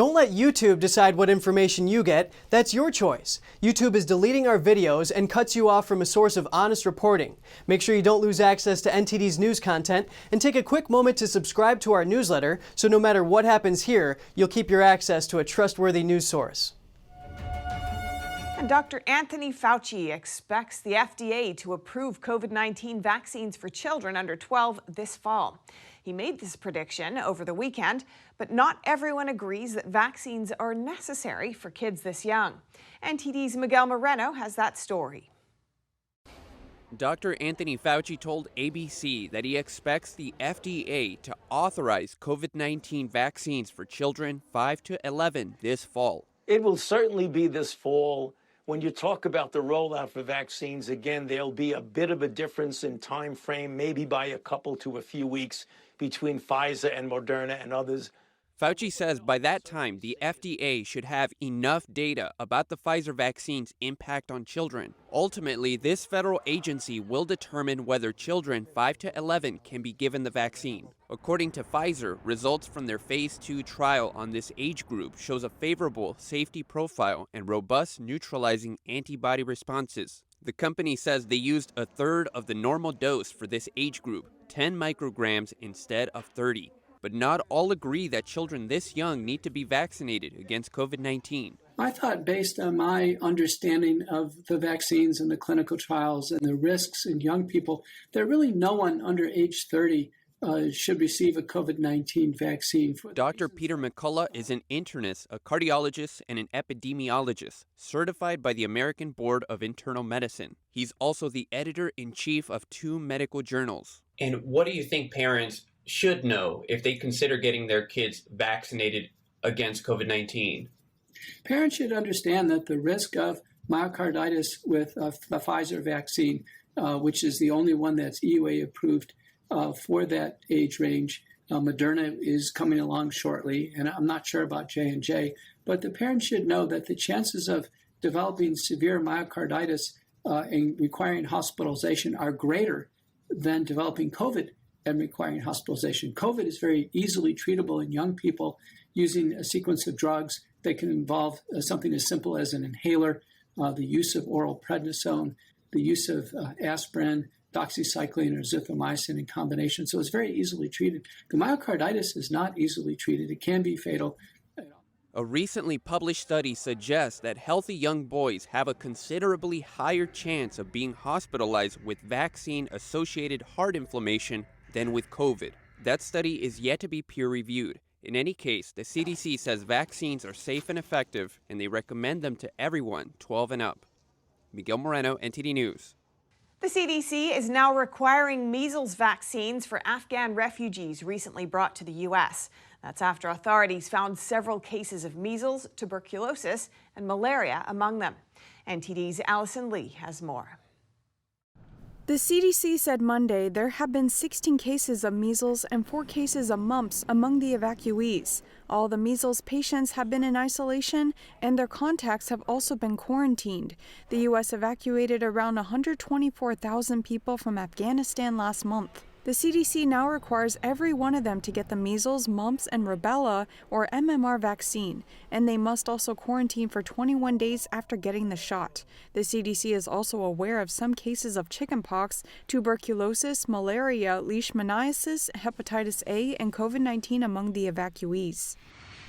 Don't let YouTube decide what information you get. That's your choice. YouTube is deleting our videos and cuts you off from a source of honest reporting. Make sure you don't lose access to NTD's news content, and take a quick moment to subscribe to our newsletter so no matter what happens here, you'll keep your access to a trustworthy news source. And Dr. Anthony Fauci expects the FDA to approve COVID-19 vaccines for children under 12 this fall. He made this prediction over the weekend, but not everyone agrees that vaccines are necessary for kids this young. NTD's Miguel Moreno has that story. Dr. Anthony Fauci told ABC that he expects the FDA to authorize COVID-19 vaccines for children 5 to 11 this fall. It will certainly be this fall. When you talk about the rollout for vaccines, again, there'll be a bit of a difference in time frame, maybe by a couple to a few weeks between Pfizer and Moderna and others. Fauci says by that time, the FDA should have enough data about the Pfizer vaccine's impact on children. Ultimately, this federal agency will determine whether children 5 to 11 can be given the vaccine. According to Pfizer, results from their phase 2 trial on this age group shows a favorable safety profile and robust neutralizing antibody responses. The company says they used a third of the normal dose for this age group, 10 micrograms instead of 30. But not all agree that children this young need to be vaccinated against COVID-19. I thought, based on my understanding of the vaccines and the clinical trials and the risks in young people, that really no one under age 30 should receive a COVID-19 vaccine. Dr. Peter McCullough is an internist, a cardiologist, and an epidemiologist, certified by the American Board of Internal Medicine. He's also the editor-in-chief of 2 medical journals. And what do you think parents should know if they consider getting their kids vaccinated against COVID-19? Parents should understand that the risk of myocarditis with the Pfizer vaccine, which is the only one that's EUA approved for that age range. Moderna is coming along shortly, and I'm not sure about J&J, but the parents should know that the chances of developing severe myocarditis and requiring hospitalization are greater than developing COVID and requiring hospitalization. COVID is very easily treatable in young people using a sequence of drugs that can involve something as simple as an inhaler, the use of oral prednisone, the use of aspirin, doxycycline, or zithromycin in combination. So it's very easily treated. The myocarditis is not easily treated. It can be fatal. A recently published study suggests that healthy young boys have a considerably higher chance of being hospitalized with vaccine-associated heart inflammation than with COVID. That study is yet to be peer-reviewed. In any case, the CDC says vaccines are safe and effective, and they recommend them to everyone 12 and up. Miguel Moreno, NTD News. The CDC is now requiring measles vaccines for Afghan refugees recently brought to the U.S. That's after authorities found several cases of measles, tuberculosis, and malaria among them. NTD's Allison Lee has more. The CDC said Monday there have been 16 cases of measles and 4 cases of mumps among the evacuees. All the measles patients have been in isolation, and their contacts have also been quarantined. The U.S. evacuated around 124,000 people from Afghanistan last month. The CDC now requires every one of them to get the measles, mumps, and rubella, or MMR vaccine, and they must also quarantine for 21 days after getting the shot. The CDC is also aware of some cases of chickenpox, tuberculosis, malaria, leishmaniasis, hepatitis A, and COVID-19 among the evacuees.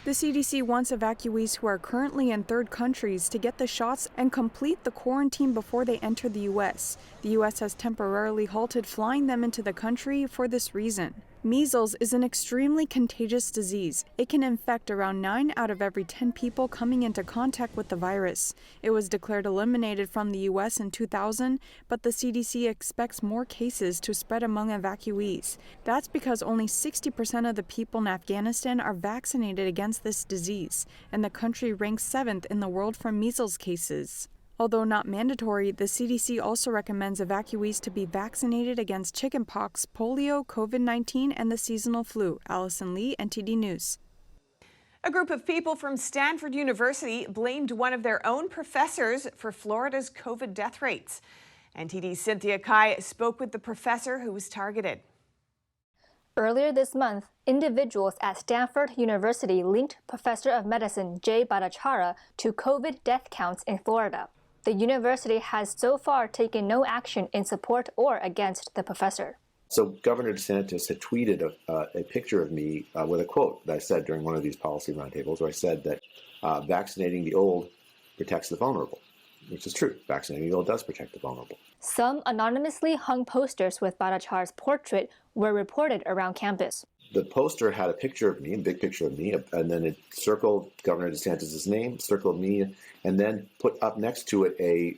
The CDC wants evacuees who are currently in third countries to get the shots and complete the quarantine before they enter the U.S. The U.S. has temporarily halted flying them into the country for this reason. Measles is an extremely contagious disease. It can infect around 9 out of every 10 people coming into contact with the virus. It was declared eliminated from the U.S. in 2000, but the CDC expects more cases to spread among evacuees. That's because only 60% of the people in Afghanistan are vaccinated against this disease, and the country ranks 7th in the world for measles cases. Although not mandatory, the CDC also recommends evacuees to be vaccinated against chickenpox, polio, COVID-19, and the seasonal flu. Allison Lee, NTD News. A group of people from Stanford University blamed one of their own professors for Florida's COVID death rates. NTD's Cynthia spoke with the professor who was targeted. Earlier this month, individuals at Stanford University linked Professor of Medicine Jay Bhattacharya to COVID death counts in Florida. The university has so far taken no action in support or against the professor. So Governor DeSantis had tweeted a picture of me with a quote that I said during one of these policy roundtables, where I said that vaccinating the old protects the vulnerable, which is true. Vaccinating the old does protect the vulnerable. Some anonymously hung posters with Bhattacharya's portrait were reported around campus. The poster had a picture of me, a big picture of me, and then it circled Governor DeSantis' name, circled me, and then put up next to it a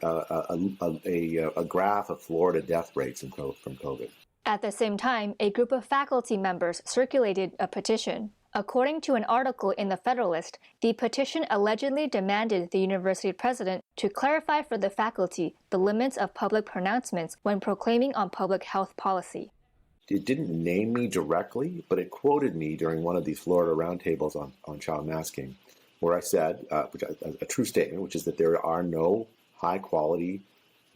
graph of Florida death rates from COVID. At the same time, a group of faculty members circulated a petition. According to an article in The Federalist, the petition allegedly demanded the university president to clarify for the faculty the limits of public pronouncements when proclaiming on public health policy. It didn't name me directly, but it quoted me during one of these Florida roundtables on child masking, where I said, a true statement, which is that there are no high-quality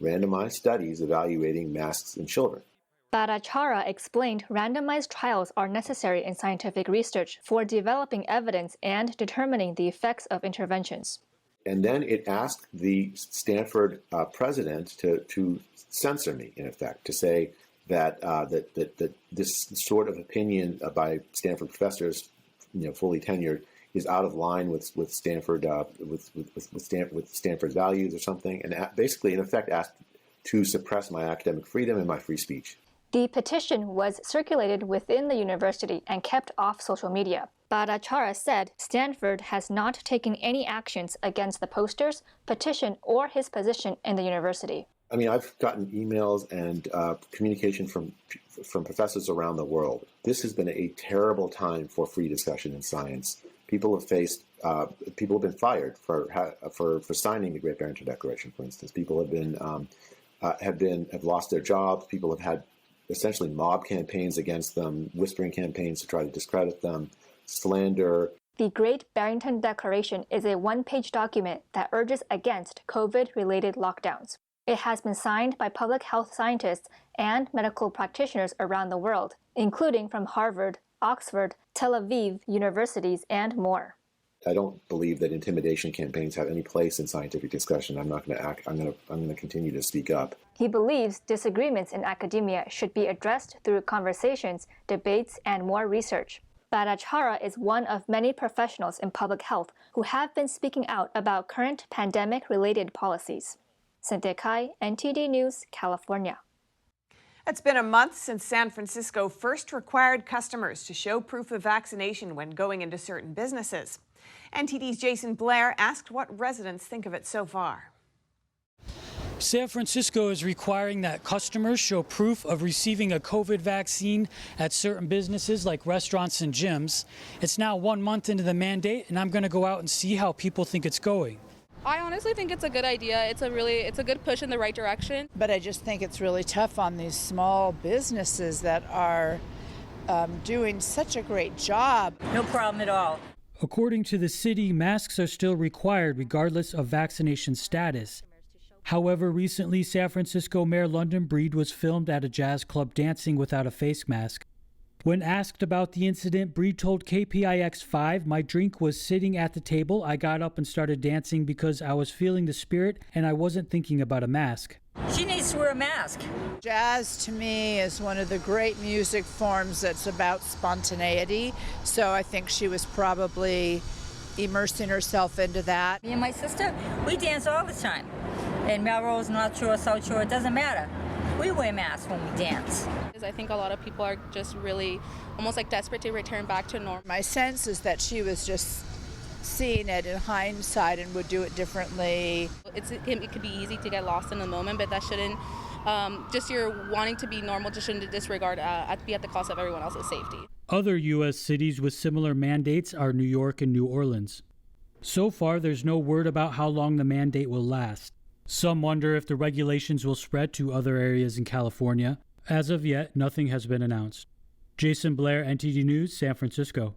randomized studies evaluating masks in children. Bhattacharya explained randomized trials are necessary in scientific research for developing evidence and determining the effects of interventions. And then it asked the Stanford president to censor me, in effect, to say that this sort of opinion by Stanford professors, fully tenured, is out of line with Stanford with Stanford's values or something, and basically, in effect, asked to suppress my academic freedom and my free speech. The petition was circulated within the university and kept off social media. Bhattacharya said Stanford has not taken any actions against the posters, petition, or his position in the university. I mean, I've gotten emails and communication from professors around the world. This has been a terrible time for free discussion in science. People have been fired for signing the Great Barrington Declaration, for instance. People have lost their jobs. People have had essentially mob campaigns against them, whispering campaigns to try to discredit them, slander. The Great Barrington Declaration is a one-page document that urges against COVID-related lockdowns. It has been signed by public health scientists and medical practitioners around the world, including from Harvard, Oxford, Tel Aviv universities, and more. I don't believe that intimidation campaigns have any place in scientific discussion. I'm not going to act. I'm going to continue to speak up. He believes disagreements in academia should be addressed through conversations, debates, and more research. Bhattacharya is one of many professionals in public health who have been speaking out about current pandemic-related policies. Cynthia, NTD News, California. It's been a month since San Francisco first required customers to show proof of vaccination when going into certain businesses. NTD's Jason Blair asked what residents think of it so far. San Francisco is requiring that customers show proof of receiving a COVID vaccine at certain businesses like restaurants and gyms. It's now 1 month into the mandate, and I'm going to go out and see how people think it's going. I honestly think it's a good idea. It's a good push in the right direction. But I just think it's really tough on these small businesses that are doing such a great job. No problem at all. According to the city, masks are still required regardless of vaccination status. However, recently San Francisco Mayor London Breed was filmed at a jazz club dancing without a face mask. When asked about the incident, Breed told KPIX5, "My drink was sitting at the table. I got up and started dancing because I was feeling the spirit and I wasn't thinking about a mask." She needs to wear a mask. Jazz to me is one of the great music forms that's about spontaneity. So I think she was probably immersing herself into that. Me and my sister, we dance all the time. In Melrose, North Shore, South Shore, it doesn't matter. We wear masks when we dance. I think a lot of people are just really almost like desperate to return back to normal. My sense is that she was just seeing it in hindsight and would do it differently. It could be easy to get lost in the moment, but that shouldn't, just you're wanting to be normal, just shouldn't disregard, be at the cost of everyone else's safety. Other U.S. cities with similar mandates are New York and New Orleans. So far, there's no word about how long the mandate will last. Some wonder if the regulations will spread to other areas in California. As of yet, nothing has been announced. Jason Blair, NTD News, San Francisco.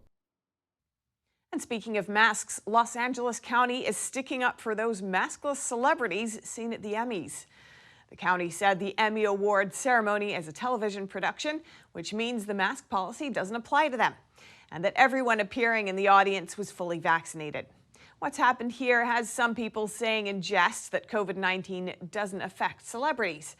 And speaking of masks, Los Angeles County is sticking up for those maskless celebrities seen at the Emmys. The county said the Emmy Award ceremony is a television production, which means the mask policy doesn't apply to them, and that everyone appearing in the audience was fully vaccinated. What's happened here has some people saying in jest that COVID-19 doesn't affect celebrities.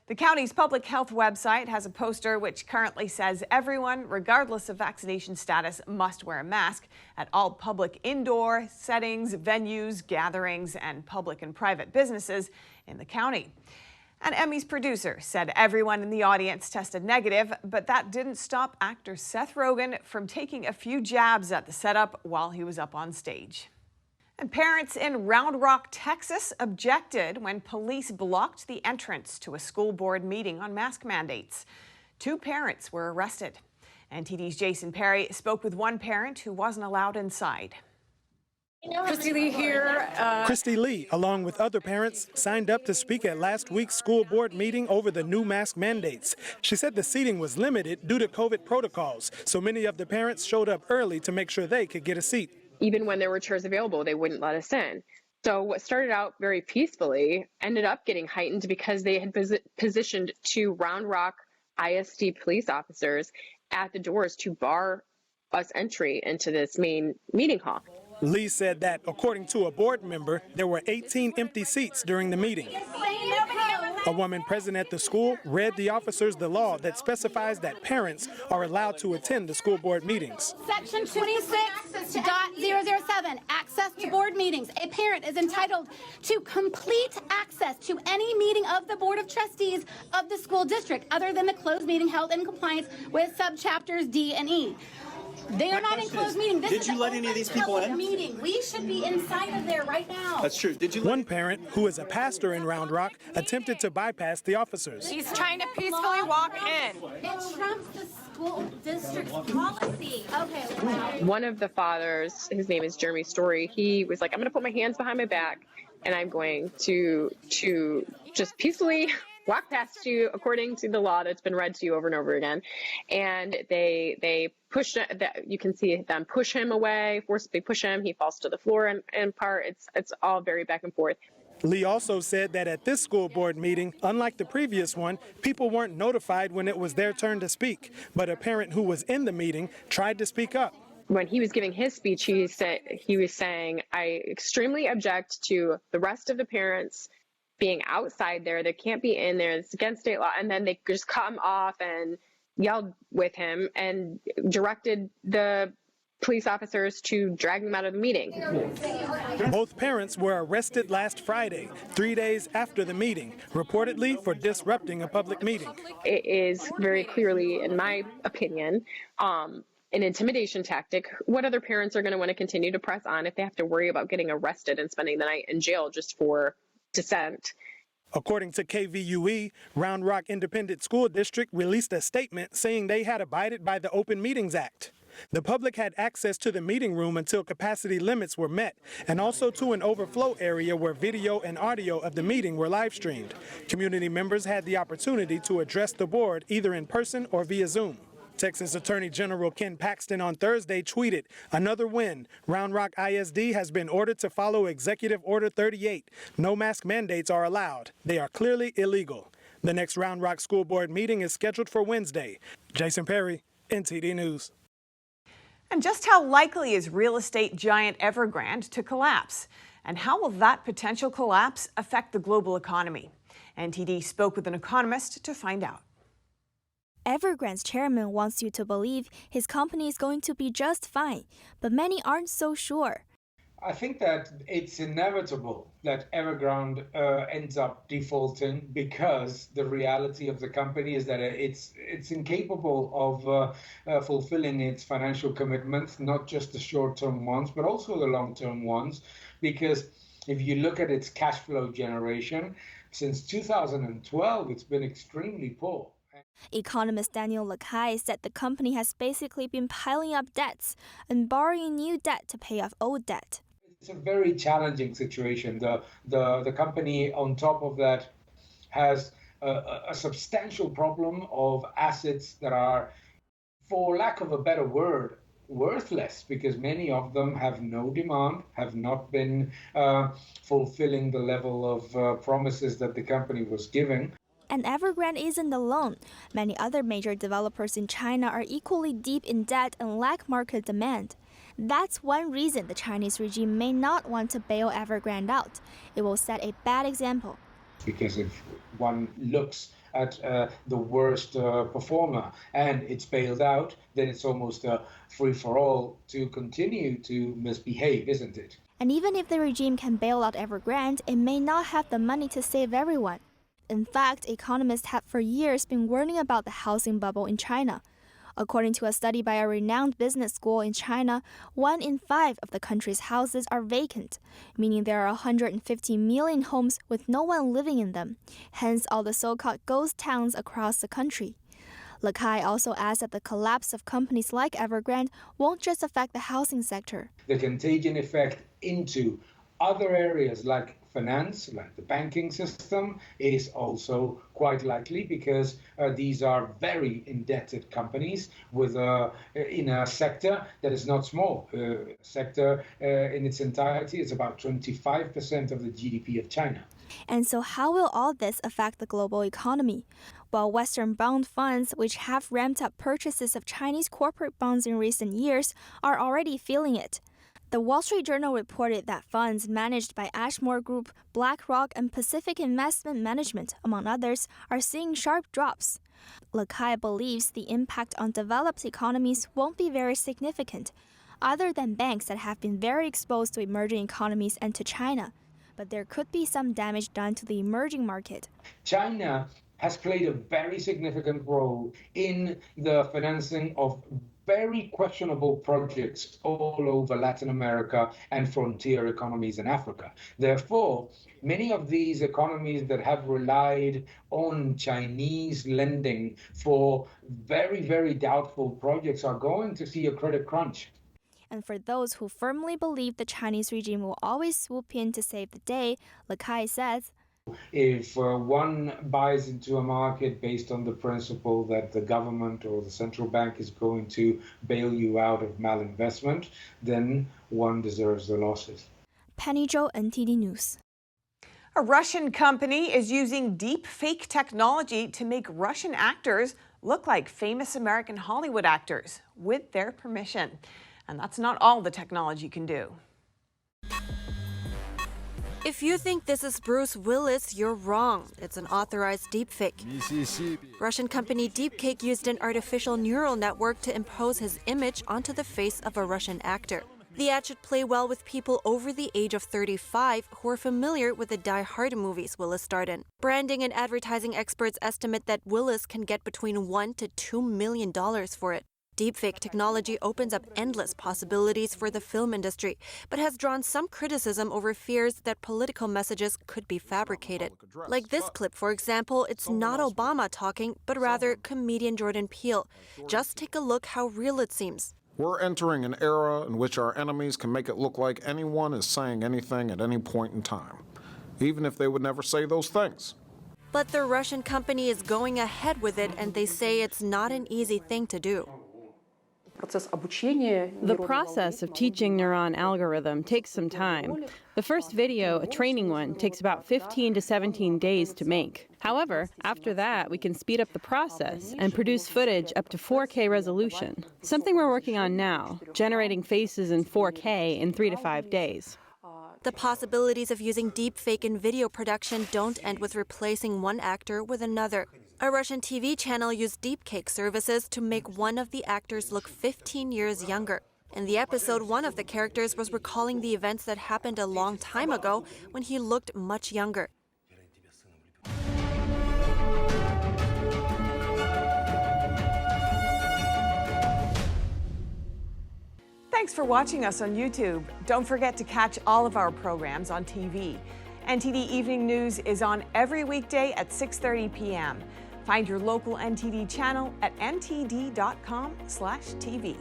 The county's public health website has a poster which currently says everyone, regardless of vaccination status, must wear a mask at all public indoor settings, venues, gatherings, and public and private businesses in the county. An Emmys producer said everyone in the audience tested negative, but that didn't stop actor Seth Rogen from taking a few jabs at the setup while he was up on stage. And parents in Round Rock, Texas objected when police blocked the entrance to a school board meeting on mask mandates. 2 parents were arrested. NTD's Jason Perry spoke with one parent who wasn't allowed inside. Christy Lee here. Christy Lee, along with other parents, signed up to speak at last week's school board meeting over the new mask mandates. She said the seating was limited due to COVID protocols, so many of the parents showed up early to make sure they could get a seat. Even when there were chairs available, they wouldn't let us in. So what started out very peacefully ended up getting heightened because they had positioned 2 Round Rock ISD police officers at the doors to bar us entry into this main meeting hall. Lee said that, according to a board member, there were 18 empty seats during the meeting. A woman present at the school read the officers the law that specifies that parents are allowed to attend the school board meetings. Section 26.007, access to board meetings. A parent is entitled to complete access to any meeting of the Board of Trustees of the school district other than the closed meeting held in compliance with subchapters D and E. They are not in closed meeting. Did you let any of these people in? Meeting. We should be inside of there right now. That's true. One parent, who is a pastor in Round Rock, attempted to bypass the officers. He's trying to peacefully walk in. It trumps the school district's policy. Okay. One of the fathers, his name is Jeremy Story, he was like, I'm going to put my hands behind my back and I'm going to just peacefully walk past you according to the law that's been read to you over and over again. And they push that, you can see them push him away, forcibly push him. He falls to the floor in part. It's all very back and forth. Lee also said that at this school board meeting, unlike the previous one, people weren't notified when it was their turn to speak. But a parent who was in the meeting tried to speak up. When he was giving his speech, he was saying, I extremely object to the rest of the parents being outside there. They can't be in there. It's against state law. And then they just cut him off and yelled with him and directed the police officers to drag him out of the meeting. Both parents were arrested last Friday, 3 days after the meeting, reportedly for disrupting a public meeting. It is very clearly, in my opinion, an intimidation tactic. What other parents are going to want to continue to press on if they have to worry about getting arrested and spending the night in jail just for dissent? According to KVUE, Round Rock Independent School District released a statement saying they had abided by the Open Meetings Act. The public had access to the meeting room until capacity limits were met, and also to an overflow area where video and audio of the meeting were live streamed. Community members had the opportunity to address the board either in person or via Zoom. Texas Attorney General Ken Paxton on Thursday tweeted, "Another win. Round Rock ISD has been ordered to follow Executive Order 38. No mask mandates are allowed. They are clearly illegal." The next Round Rock School Board meeting is scheduled for Wednesday. Jason Perry, NTD News. And just how likely is real estate giant Evergrande to collapse? And how will that potential collapse affect the global economy? NTD spoke with an economist to find out. Evergrande's chairman wants you to believe his company is going to be just fine, but many aren't so sure. I think that it's inevitable that Evergrande ends up defaulting because the reality of the company is that it's incapable of fulfilling its financial commitments, not just the short-term ones, but also the long-term ones. Because if you look at its cash flow generation, since 2012, it's been extremely poor. Economist Daniel Lakai said the company has basically been piling up debts and borrowing new debt to pay off old debt. It's a very challenging situation. The company, on top of that, has a substantial problem of assets that are, for lack of a better word, worthless because many of them have no demand, have not been fulfilling the level of promises that the company was giving. And Evergrande isn't alone. Many other major developers in China are equally deep in debt and lack market demand. That's one reason the Chinese regime may not want to bail Evergrande out. It will set a bad example. Because if one looks at the worst performer and it's bailed out, then it's almost a free-for-all to continue to misbehave, isn't it? And even if the regime can bail out Evergrande, it may not have the money to save everyone. In fact, economists have for years been warning about the housing bubble in China. According to a study by a renowned business school in China, 1 in 5 of the country's houses are vacant, meaning there are 150 million homes with no one living in them, hence all the so-called ghost towns across the country. Lakai also adds that the collapse of companies like Evergrande won't just affect the housing sector. The contagion effect into other areas like finance, like the banking system, is also quite likely because these are very indebted companies with in a sector that is not small. Sector in its entirety is about 25% of the GDP of China. And so how will all this affect the global economy? While Western bond funds, which have ramped up purchases of Chinese corporate bonds in recent years, are already feeling it. The Wall Street Journal reported that funds managed by Ashmore Group, BlackRock, and Pacific Investment Management, among others, are seeing sharp drops. Lakai believes the impact on developed economies won't be very significant, other than banks that have been very exposed to emerging economies and to China. But there could be some damage done to the emerging market. China has played a very significant role in the financing of very questionable projects all over Latin America and frontier economies in Africa. Therefore, many of these economies that have relied on Chinese lending for very, very doubtful projects are going to see a credit crunch. And for those who firmly believe the Chinese regime will always swoop in to save the day, Lakai says, if one buys into a market based on the principle that the government or the central bank is going to bail you out of malinvestment, then one deserves the losses. Penny Zhou, NTD News. A Russian company is using deepfake technology to make Russian actors look like famous American Hollywood actors with their permission. And that's not all the technology can do. If you think this is Bruce Willis, you're wrong. It's an authorized deepfake. Russian company Deepfake used an artificial neural network to impose his image onto the face of a Russian actor. The ad should play well with people over the age of 35 who are familiar with the Die Hard movies Willis starred in. Branding and advertising experts estimate that Willis can get between $1 to $2 million for it. Deepfake technology opens up endless possibilities for the film industry, but has drawn some criticism over fears that political messages could be fabricated. Like this clip, for example, it's not Obama talking, but rather comedian Jordan Peele. Just take a look how real it seems. We're entering an era in which our enemies can make it look like anyone is saying anything at any point in time, even if they would never say those things. But the Russian company is going ahead with it, and they say it's not an easy thing to do. The process of teaching neuron algorithm takes some time. The first video, a training one, takes about 15 to 17 days to make. However, after that, we can speed up the process and produce footage up to 4K resolution. Something we're working on now, generating faces in 4K in 3 to 5 days. The possibilities of using deepfake in video production don't end with replacing one actor with another. A Russian TV channel used deepfake services to make one of the actors look 15 years younger. In the episode, one of the characters was recalling the events that happened a long time ago when he looked much younger. Thanks for watching us on YouTube. Don't forget to catch all of our programs on TV. NTD Evening News is on every weekday at 6:30 p.m. Find your local NTD channel at ntd.com/TV.